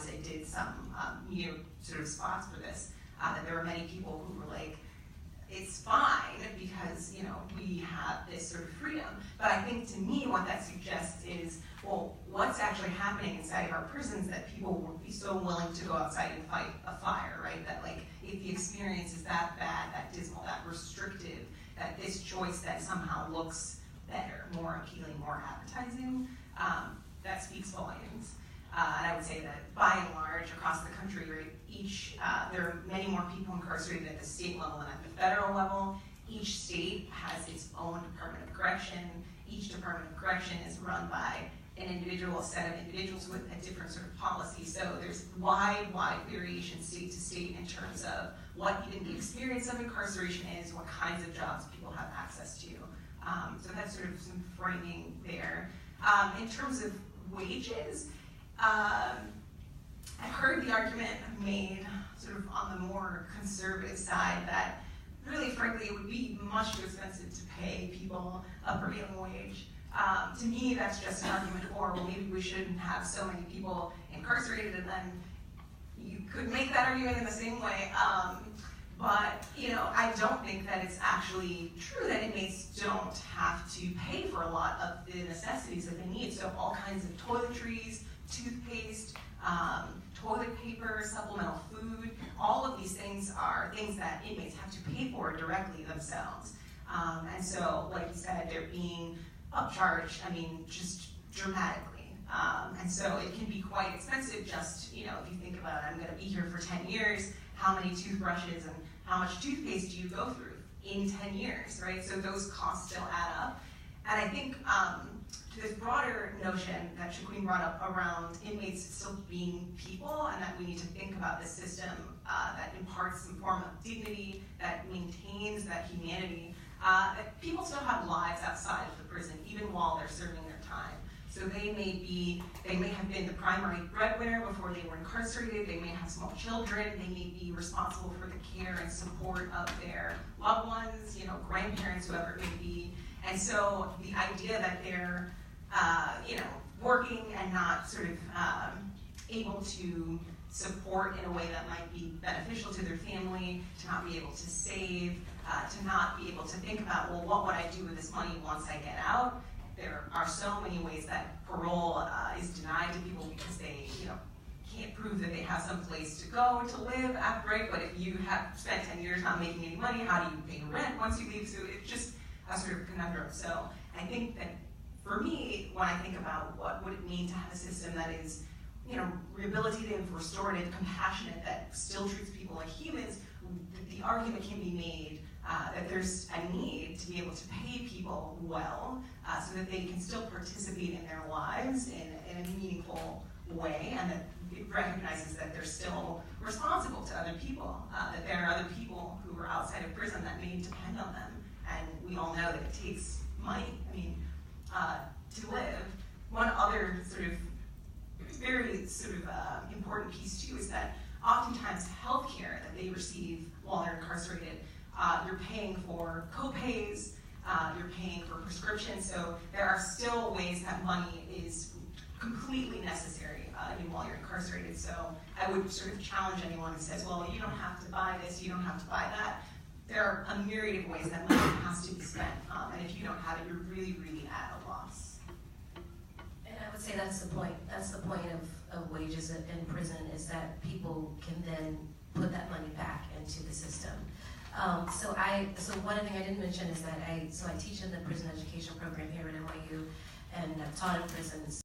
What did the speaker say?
as I did some sort of spots for this, that there were many people who were like, it's fine because, we have this sort of freedom. But I think to me what that suggests is, well, what's actually happening inside of our prisons that people will be so willing to go outside and fight a fire, right? That like, if the experience is that bad, that dismal, that restrictive, that this choice that somehow looks better, more appealing, more appetizing, that speaks volumes. And I would say that by and large, across the country, right, there are many more people incarcerated at the state level than at the federal level. Each state has its own Department of Correction. Each Department of Correction is run by an individual set of individuals with a different sort of policy. So there's wide variation state to state in terms of what even the experience of incarceration is, what kinds of jobs people have access to. So that's sort of some framing there. In terms of wages, I've heard the argument made sort of on the more conservative side that really, frankly, it would be much too expensive to pay people a prevailing wage. To me, that's just an argument for, well, maybe we shouldn't have so many people incarcerated, and then you could make that argument in the same way. But, I don't think that it's actually true that inmates don't have to pay for a lot of the necessities that they need. So all kinds of toiletries, toothpaste, toilet paper, supplemental food, all of these things are things that inmates have to pay for directly themselves. And so, like you said, they're being upcharged, just dramatically. And so it can be quite expensive just, if you think about it, I'm gonna be here for 10 years, how many toothbrushes and how much toothpaste do you go through in 10 years, right? So those costs still add up. And I think to this broader notion that Shiqueen brought up around inmates still being people, and that we need to think about this system that imparts some form of dignity, that maintains that humanity, that people still have lives outside of the prison, even while they're serving their time. So they may have been the primary breadwinner before they were incarcerated, they may have small children, they may be responsible for the care and support of their loved ones, grandparents, whoever it may be. And so the idea that they're, working and not sort of able to support in a way that might be beneficial to their family, to not be able to save, to not be able to think about, well, what would I do with this money once I get out? There are so many ways that parole is denied to people because they, can't prove that they have some place to go to live after break. But if you have spent 10 years not making any money, how do you pay rent once you leave? So it's just a sort of conundrum. So I think that for me, when I think about what would it mean to have a system that is, rehabilitative, restorative, compassionate, that still treats people like humans, the argument can be made that there's a need to be able to pay people well so that they can still participate in their lives in a meaningful way, and that it recognizes that they're still responsible to other people, that there are other people who are outside of prison that may depend on them. And we all know that it takes money, to live. One other sort of very important piece too is that oftentimes healthcare that they receive while they're incarcerated, you're paying for co-pays, you're paying for prescriptions, so there are still ways that money is completely necessary even while you're incarcerated. So I would sort of challenge anyone who says, well, you don't have to buy this, you don't have to buy that. There are a myriad of ways that money has to be spent, and if you don't have it, you're really, really at a loss. And I would say that's the point. That's the point of wages in prison, is that people can then put that money back into the system. So one thing I didn't mention is that I teach in the prison education program here at NYU, and I've taught in prisons.